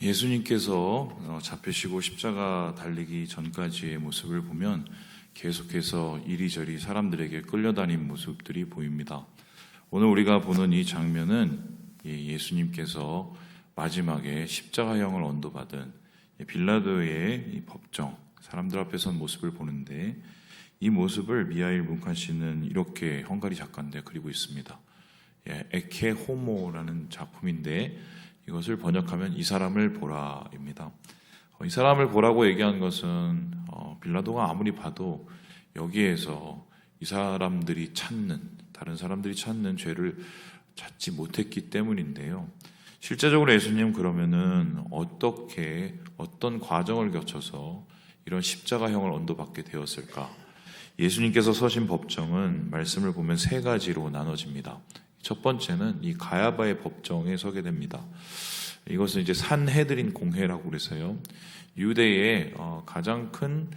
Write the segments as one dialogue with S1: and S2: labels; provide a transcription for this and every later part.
S1: 예수님께서 잡히시고 십자가 달리기 전까지의 모습을 보면 계속해서 이리저리 사람들에게 끌려다닌 모습들이 보입니다. 오늘 우리가 보는 이 장면은 예수님께서 마지막에 십자가형을 언도받은 빌라도의 이 법정, 사람들 앞에 선 모습을 보는데, 이 모습을 미하일 문칸 씨는 이렇게, 헝가리 작가인데 그리고 있습니다. 에케 호모라는 작품인데, 이것을 번역하면 이 사람을 보라입니다. 이 사람을 보라고 얘기한 것은 빌라도가 아무리 봐도 여기에서 이 사람들이 찾는, 다른 사람들이 찾는 죄를 찾지 못했기 때문인데요. 실제적으로 예수님 그러면은 어떤 과정을 거쳐서 이런 십자가형을 언도받게 되었을까? 예수님께서 서신 법정은 말씀을 보면 세 가지로 나눠집니다. 첫 번째는 이 가야바의 법정에 서게 됩니다. 이것은 이제 산헤드린 공회라고 그래서요, 유대의 가장 큰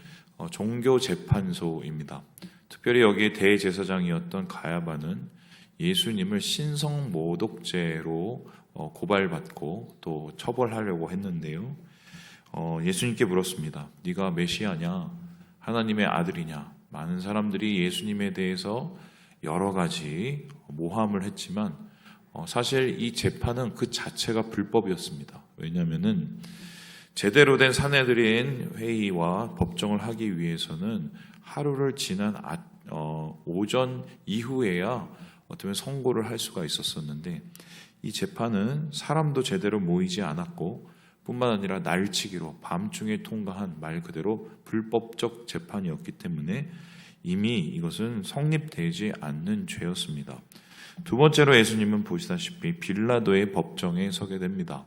S1: 종교 재판소입니다. 특별히 여기에 대제사장이었던 가야바는 예수님을 신성모독죄로 고발받고 또 처벌하려고 했는데요. 예수님께 물었습니다. 네가 메시아냐? 하나님의 아들이냐? 많은 사람들이 예수님에 대해서 여러 가지 모함을 했지만 사실 이 재판은 그 자체가 불법이었습니다. 왜냐하면은 제대로 된 산헤드린 회의와 법정을 하기 위해서는 하루를 지난 오전 이후에야 어쩌면 선고를 할 수가 있었었는데, 이 재판은 사람도 제대로 모이지 않았고 뿐만 아니라 날치기로 밤중에 통과한 말 그대로 불법적 재판이었기 때문에 이미 이것은 성립되지 않는 죄였습니다. 두 번째로 예수님은 보시다시피 빌라도의 법정에 서게 됩니다.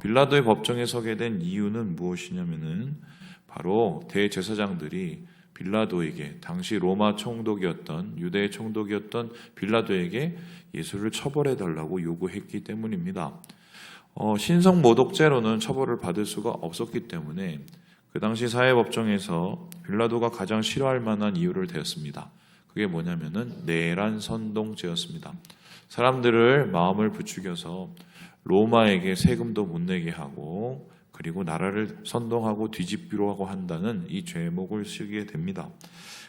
S1: 빌라도의 법정에 서게 된 이유는 무엇이냐면은 바로 대제사장들이 빌라도에게, 당시 로마 총독이었던, 유대의 총독이었던 빌라도에게 예수를 처벌해 달라고 요구했기 때문입니다. 신성모독죄로는 처벌을 받을 수가 없었기 때문에 그 당시 사회법정에서 빌라도가 가장 싫어할 만한 이유를 대었습니다. 그게 뭐냐면은 내란 선동죄였습니다. 사람들을 마음을 부추겨서 로마에게 세금도 못 내게 하고, 그리고 나라를 선동하고 뒤집기로 하고 한다는 이 죄목을 쓰게 됩니다.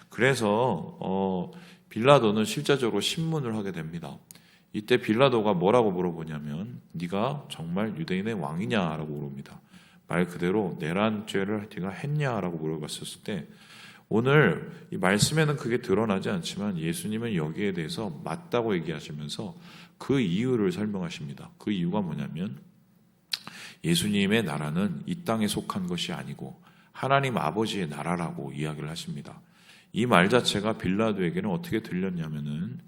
S1: 그래서 빌라도는 실제적으로 신문을 하게 됩니다. 이때 빌라도가 뭐라고 물어보냐면 네가 정말 유대인의 왕이냐라고 물어봅니다. 말 그대로 내란죄를 네가 했냐라고 물어봤었을 때, 오늘 이 말씀에는 그게 드러나지 않지만 예수님은 여기에 대해서 맞다고 얘기하시면서 그 이유를 설명하십니다. 그 이유가 뭐냐면 예수님의 나라는 이 땅에 속한 것이 아니고 하나님 아버지의 나라라고 이야기를 하십니다. 이 말 자체가 빌라도에게는 어떻게 들렸냐면은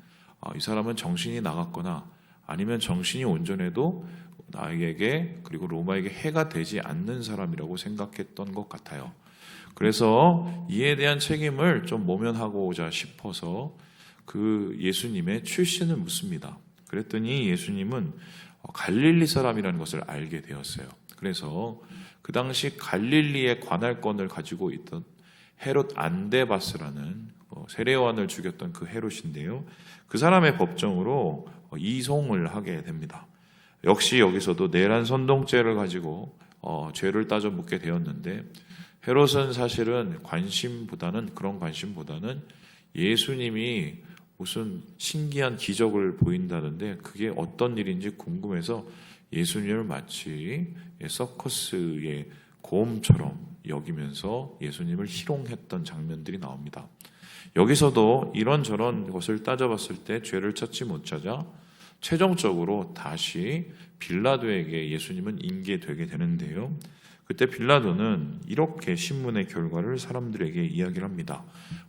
S1: 이 사람은 정신이 나갔거나 아니면 정신이 온전해도 나에게, 그리고 로마에게 해가 되지 않는 사람이라고 생각했던 것 같아요. 그래서 이에 대한 책임을 좀 모면하고자 싶어서 그 예수님의 출신을 묻습니다. 그랬더니 예수님은 갈릴리 사람이라는 것을 알게 되었어요. 그래서 그 당시 갈릴리의 관할권을 가지고 있던 헤롯 안데바스라는 세례요한을 죽였던 그 헤롯인데요, 그 사람의 법정으로 이송을 하게 됩니다. 역시 여기서도 내란 선동죄를 가지고 죄를 따져 묻게 되었는데, 헤롯은 사실은 그런 관심보다는 예수님이 무슨 신기한 기적을 보인다는데 그게 어떤 일인지 궁금해서 예수님을 마치 서커스의 곰처럼 여기면서 예수님을 희롱했던 장면들이 나옵니다. 여기서도 이런저런 것을 따져봤을 때 죄를 찾지 못하자 최종적으로 다시 빌라도에게 예수님은 인계되게 되는데요. 그때 빌라도는 이렇게 신문의 결과를 사람들에게 이야기를 합니다.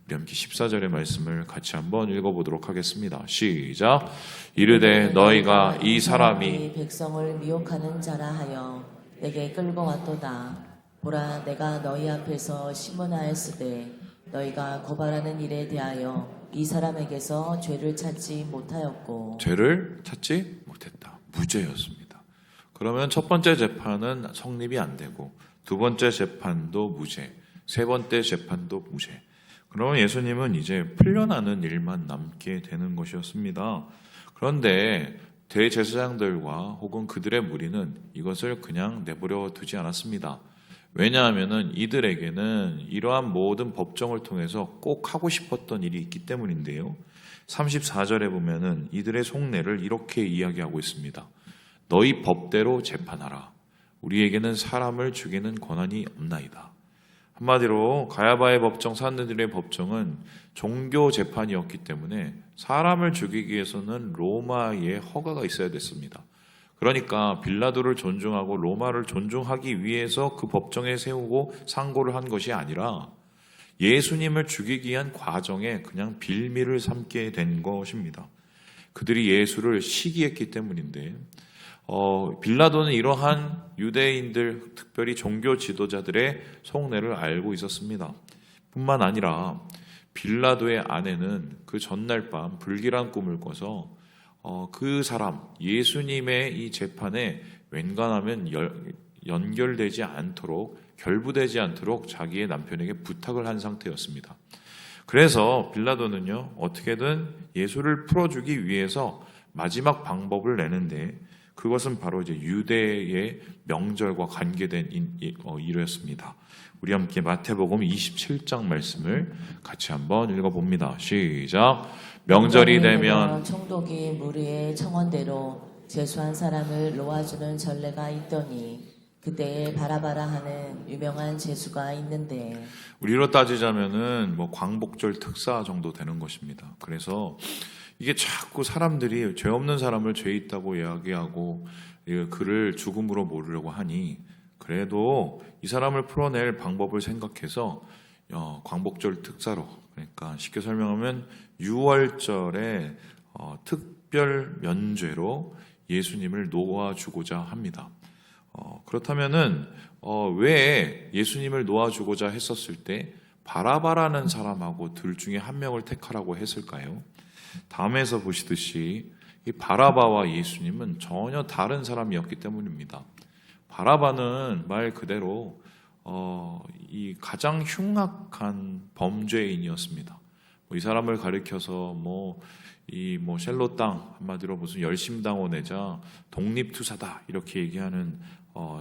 S1: 우리 함께 14절의 말씀을 같이 한번 읽어보도록 하겠습니다. 시작. 이르되 너희가 이 사람이
S2: 백성을 미혹하는 자라 하여 내게 끌고 왔도다. 보라, 내가 너희 앞에서 신문하였으되 너희가 고발하는 일에 대하여 이 사람에게서 죄를 찾지 못하였고.
S1: 죄를 찾지 못했다. 무죄였습니다. 그러면 첫 번째 재판은 성립이 안 되고, 두 번째 재판도 무죄, 세 번째 재판도 무죄. 그러면 예수님은 이제 풀려나는 일만 남게 되는 것이었습니다. 그런데 대제사장들과 혹은 그들의 무리는 이것을 그냥 내버려 두지 않았습니다. 왜냐하면 이들에게는 이러한 모든 법정을 통해서 꼭 하고 싶었던 일이 있기 때문인데요. 34절에 보면은 이들의 속내를 이렇게 이야기하고 있습니다. 너희 법대로 재판하라. 우리에게는 사람을 죽이는 권한이 없나이다. 한마디로 가야바의 법정, 산느들의 법정은 종교 재판이었기 때문에 사람을 죽이기 위해서는 로마의 허가가 있어야 됐습니다. 그러니까 빌라도를 존중하고 로마를 존중하기 위해서 그 법정에 세우고 상고를 한 것이 아니라 예수님을 죽이기 위한 과정에 그냥 빌미를 삼게 된 것입니다. 그들이 예수를 시기했기 때문인데 빌라도는 이러한 유대인들, 특별히 종교 지도자들의 속내를 알고 있었습니다. 뿐만 아니라 빌라도의 아내는 그 전날 밤 불길한 꿈을 꿔서 그 사람, 예수님의 이 재판에 웬간하면 연결되지 않도록, 결부되지 않도록 자기의 남편에게 부탁을 한 상태였습니다. 그래서 빌라도는요, 어떻게든 예수를 풀어주기 위해서 마지막 방법을 내는데 그것은 바로 이제 유대의 명절과 관계된 일이었습니다. 우리 함께 마태복음 27장 말씀을 같이 한번 읽어봅니다. 시작. 명절이 되면
S2: 총독이 무리의 청원대로 제수한 사람을 놓아주는 전례가 있더니 그때에 바라바라 하는 유명한 제수가 있는데
S1: 우리로 따지자면은 뭐 광복절 특사 정도 되는 것입니다. 그래서 이게 자꾸 사람들이 죄 없는 사람을 죄 있다고 이야기하고 그를 죽음으로 모르려고 하니 그래도 이 사람을 풀어낼 방법을 생각해서 광복절 특사로, 그러니까 쉽게 설명하면 6월절에 특별 면죄로 예수님을 놓아주고자 합니다. 그렇다면은 왜 예수님을 놓아주고자 했었을 때 바라바라는 사람하고 둘 중에 한 명을 택하라고 했을까요? 다음에서 보시듯이 이 바라바와 예수님은 전혀 다른 사람이었기 때문입니다. 바라바는 말 그대로 이 가장 흉악한 범죄인이었습니다. 이 사람을 가리켜서 셀로 땅, 한마디로 무슨 열심당원이자 독립투사다 이렇게 얘기하는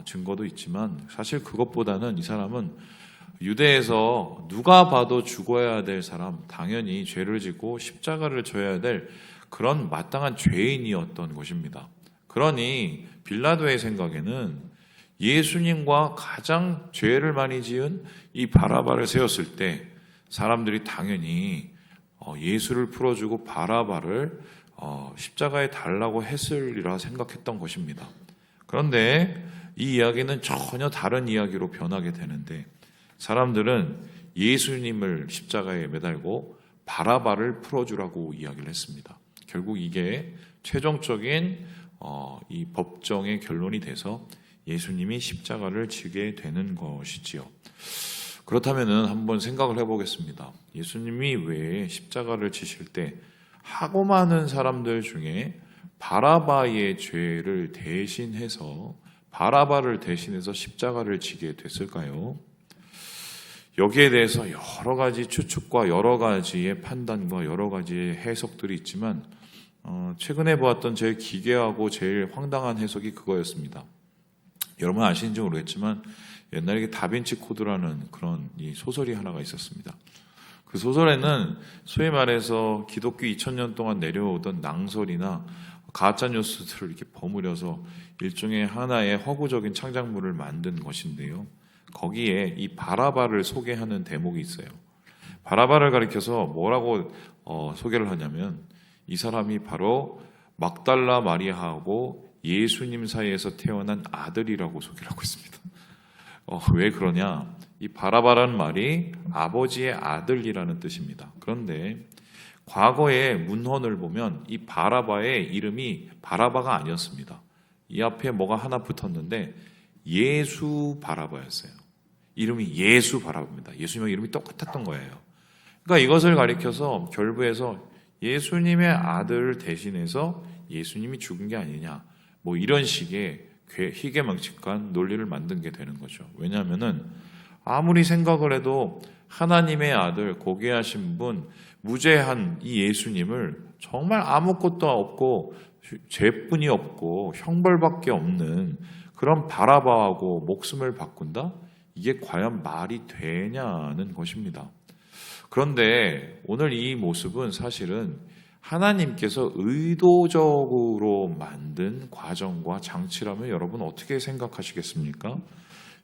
S1: 증거도 있지만 사실 그것보다는 이 사람은 유대에서 누가 봐도 죽어야 될 사람, 당연히 죄를 짓고 십자가를 져야 될 그런 마땅한 죄인이었던 것입니다. 그러니 빌라도의 생각에는 예수님과 가장 죄를 많이 지은 이 바라바를 세웠을 때 사람들이 당연히 예수를 풀어주고 바라바를 십자가에 달라고 했으리라 생각했던 것입니다. 그런데 이 이야기는 전혀 다른 이야기로 변하게 되는데 사람들은 예수님을 십자가에 매달고 바라바를 풀어주라고 이야기를 했습니다. 결국 이게 최종적인 이 법정의 결론이 돼서 예수님이 십자가를 지게 되는 것이지요. 그렇다면은 한번 생각을 해보겠습니다. 예수님이 왜 십자가를 지실 때 하고 많은 사람들 중에 바라바의 죄를 대신해서 바라바를 대신해서 십자가를 지게 됐을까요? 여기에 대해서 여러 가지 추측과 여러 가지의 판단과 여러 가지의 해석들이 있지만 최근에 보았던 제일 기괴하고 제일 황당한 해석이 그거였습니다. 여러분 아시는지 모르겠지만 옛날에 다빈치 코드라는 그런 이 소설이 하나가 있었습니다. 그 소설에는 소위 말해서 기독교 2000년 동안 내려오던 낭설이나 가짜 뉴스들을 이렇게 버무려서 일종의 하나의 허구적인 창작물을 만든 것인데요. 거기에 이 바라바를 소개하는 대목이 있어요. 바라바를 가리켜서 뭐라고 소개를 하냐면 이 사람이 바로 막달라 마리아하고 예수님 사이에서 태어난 아들이라고 소개를 하고 있습니다. 왜 그러냐? 이 바라바라는 말이 아버지의 아들이라는 뜻입니다. 그런데 과거의 문헌을 보면 이 바라바의 이름이 바라바가 아니었습니다. 이 앞에 뭐가 하나 붙었는데 예수 바라바였어요. 이름이 예수 바라바입니다. 예수님의 이름이 똑같았던 거예요. 그러니까 이것을 가리켜서 결부해서 예수님의 아들을 대신해서 예수님이 죽은 게 아니냐, 이런 식의 희귀망측한 논리를 만든 게 되는 거죠. 왜냐하면은 아무리 생각을 해도 하나님의 아들, 고귀하신 분, 무죄한 이 예수님을 정말 아무것도 없고 죄뿐이 없고 형벌밖에 없는 그런 바라바하고 목숨을 바꾼다? 이게 과연 말이 되냐는 것입니다. 그런데 오늘 이 모습은 사실은 하나님께서 의도적으로 만든 과정과 장치라면 여러분 어떻게 생각하시겠습니까?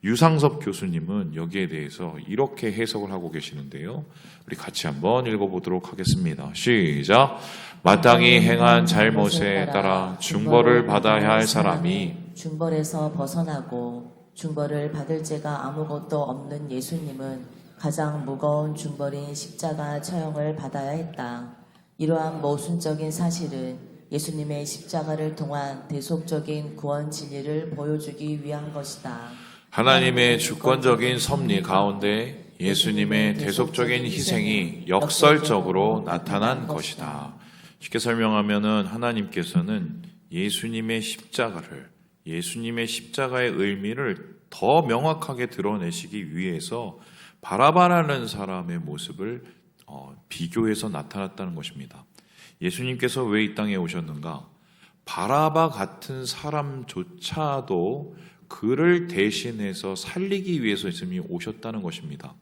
S1: 유상섭 교수님은 여기에 대해서 이렇게 해석을 하고 계시는데요. 우리 같이 한번 읽어보도록 하겠습니다. 시작! 마땅히 행한 잘못에 따라 중벌을 받아야 할 사람이
S2: 중벌에서 벗어나고 중벌을 받을 죄가 아무것도 없는 예수님은 가장 무거운 중벌인 십자가 처형을 받아야 했다. 이러한 모순적인 사실은 예수님의 십자가를 통한 대속적인 구원 진리를 보여주기 위한 것이다.
S1: 하나님의 주권적인 섭리 가운데 예수님의 대속적인 희생이 역설적으로 나타난 것이다. 쉽게 설명하면은 하나님께서는 예수님의 십자가의 의미를 더 명확하게 드러내시기 위해서 바라바라는 사람의 모습을 비교해서 나타났다는 것입니다. 예수님께서 왜 이 땅에 오셨는가? 바라바 같은 사람조차도 그를 대신해서 살리기 위해서 예수님이 오셨다는 것입니다.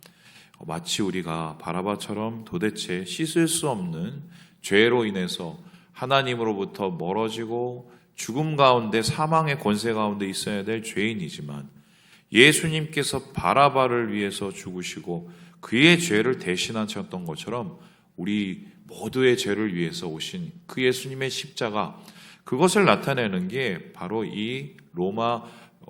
S1: 마치 우리가 바라바처럼 도대체 씻을 수 없는 죄로 인해서 하나님으로부터 멀어지고 죽음 가운데 사망의 권세 가운데 있어야 될 죄인이지만 예수님께서 바라바를 위해서 죽으시고 그의 죄를 대신하셨던 것처럼 우리 모두의 죄를 위해서 오신 그 예수님의 십자가, 그것을 나타내는 게 바로 이 로마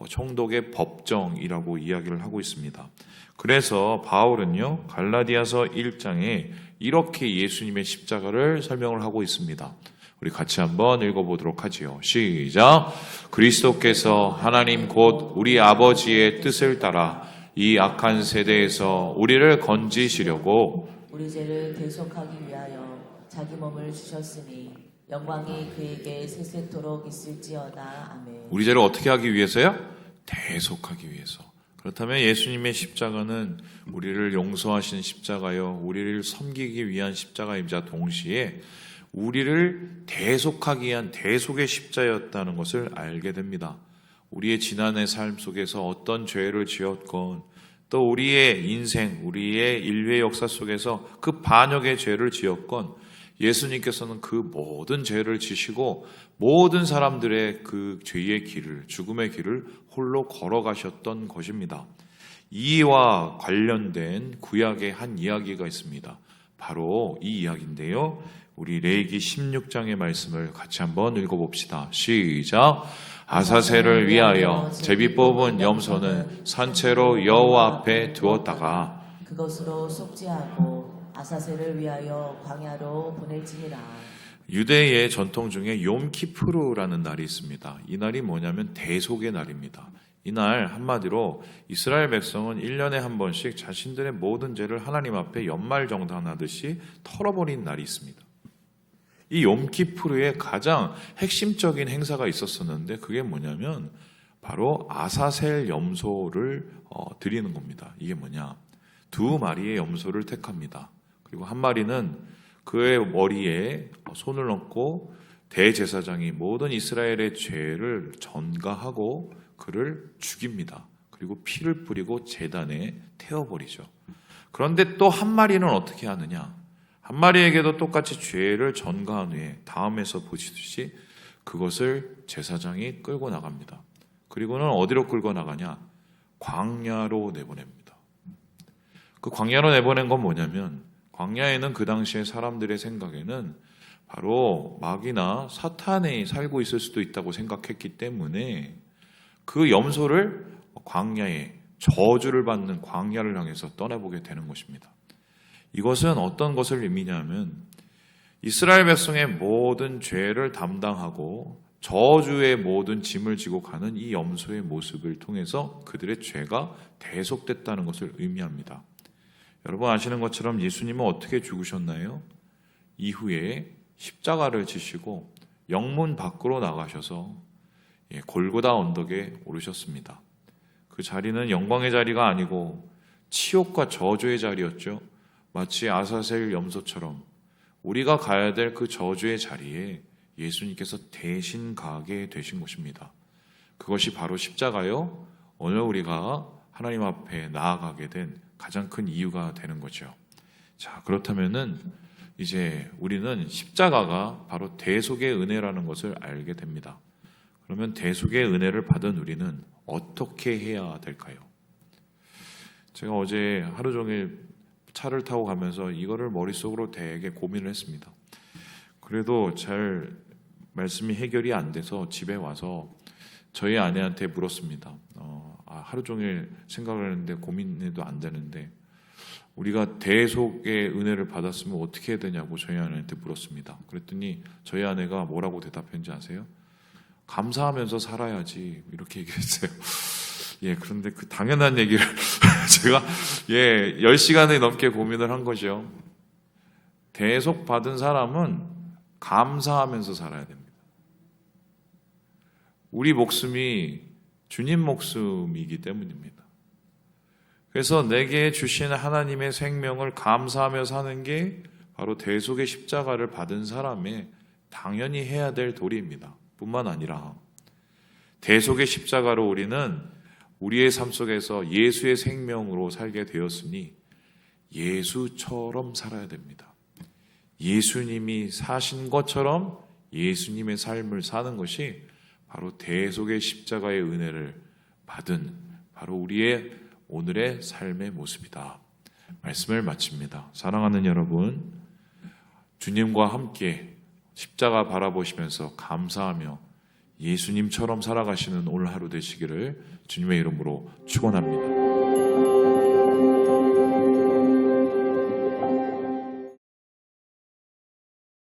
S1: 총독의 법정이라고 이야기를 하고 있습니다. 그래서 바울은요, 갈라디아서 1장에 이렇게 예수님의 십자가를 설명을 하고 있습니다. 우리 같이 한번 읽어보도록 하지요. 시작! 그리스도께서 하나님 곧 우리 아버지의 뜻을 따라 이 악한 세대에서 우리를 건지시려고
S2: 우리 죄를 대속하기 위하여 자기 몸을 주셨으니 영광이 그에게 세세토록 있을지어다. 아멘.
S1: 우리 죄를 어떻게 하기 위해서요? 대속하기 위해서. 그렇다면 예수님의 십자가는 우리를 용서하신 십자가요, 우리를 섬기기 위한 십자가이자 동시에 우리를 대속하기 위한 대속의 십자였다는 것을 알게 됩니다. 우리의 지난해 삶 속에서 어떤 죄를 지었건 또 우리의 인생, 우리의 인류의 역사 속에서 그 반역의 죄를 지었건 예수님께서는 그 모든 죄를 지시고 모든 사람들의 그 죄의 길을, 죽음의 길을 홀로 걸어가셨던 것입니다. 이와 관련된 구약의 한 이야기가 있습니다. 바로 이 이야기인데요. 우리 레위기 16장의 말씀을 같이 한번 읽어봅시다. 시작! 아사셀을 위하여 제비 뽑은 염소는 산채로 여호와 앞에 두었다가
S2: 그것으로 속죄하고 아사셀을 위하여 광야로 보낼지니라.
S1: 유대의 전통 중에 욤키푸르라는 날이 있습니다. 이 날이 뭐냐면 대속의 날입니다. 이날 한마디로 이스라엘 백성은 1년에 한 번씩 자신들의 모든 죄를 하나님 앞에 연말정산하듯이 털어버린 날이 있습니다. 이 욤키푸르의 가장 핵심적인 행사가 있었었는데 그게 뭐냐면 바로 아사셀 염소를 드리는 겁니다. 이게 뭐냐? 2마리의 염소를 택합니다. 그리고 한 마리는 그의 머리에 손을 얹고 대제사장이 모든 이스라엘의 죄를 전가하고 그를 죽입니다. 그리고 피를 뿌리고 제단에 태워버리죠. 그런데 또 한 마리는 어떻게 하느냐? 한 마리에게도 똑같이 죄를 전가한 후에 다음에서 보시듯이 그것을 제사장이 끌고 나갑니다. 그리고는 어디로 끌고 나가냐? 광야로 내보냅니다. 그 광야로 내보낸 건 뭐냐면 광야에는 그 당시에 사람들의 생각에는 바로 마귀나 사탄이 살고 있을 수도 있다고 생각했기 때문에 그 염소를 광야에 저주를 받는 광야를 향해서 떠나보게 되는 것입니다. 이것은 어떤 것을 의미냐면 이스라엘 백성의 모든 죄를 담당하고 저주의 모든 짐을 지고 가는 이 염소의 모습을 통해서 그들의 죄가 대속됐다는 것을 의미합니다. 여러분 아시는 것처럼 예수님은 어떻게 죽으셨나요? 이후에 십자가를 지시고 영문 밖으로 나가셔서 골고다 언덕에 오르셨습니다. 그 자리는 영광의 자리가 아니고 치욕과 저주의 자리였죠. 마치 아사셀 염소처럼 우리가 가야 될 그 저주의 자리에 예수님께서 대신 가게 되신 것입니다. 그것이 바로 십자가요. 오늘 우리가 하나님 앞에 나아가게 된 가장 큰 이유가 되는 거죠. 자, 그렇다면은 이제 우리는 십자가가 바로 대속의 은혜라는 것을 알게 됩니다. 그러면 대속의 은혜를 받은 우리는 어떻게 해야 될까요? 제가 어제 하루 종일 차를 타고 가면서 이거를 머릿속으로 되게 고민을 했습니다. 그래도 잘 말씀이 해결이 안 돼서 집에 와서 저희 아내한테 물었습니다. 하루 종일 생각을 했는데 고민해도 안 되는데 우리가 대속의 은혜를 받았으면 어떻게 해야 되냐고 저희 아내한테 물었습니다. 그랬더니 저희 아내가 뭐라고 대답했는지 아세요? 감사하면서 살아야지 이렇게 얘기했어요. 예, 그런데 그 당연한 얘기를 제가 10시간이 넘게 고민을 한 거죠. 대속 받은 사람은 감사하면서 살아야 됩니다. 우리 목숨이 주님 목숨이기 때문입니다. 그래서 내게 주신 하나님의 생명을 감사하며 사는 게 바로 대속의 십자가를 받은 사람의 당연히 해야 될 도리입니다. 뿐만 아니라 대속의 십자가로 우리는 우리의 삶 속에서 예수의 생명으로 살게 되었으니 예수처럼 살아야 됩니다. 예수님이 사신 것처럼 예수님의 삶을 사는 것이 바로 대속의 십자가의 은혜를 받은 바로 우리의 오늘의 삶의 모습이다. 말씀을 마칩니다. 사랑하는 여러분, 주님과 함께 십자가 바라보시면서 감사하며 예수님처럼 살아가시는 오늘 하루 되시기를 주님의 이름으로 축원합니다.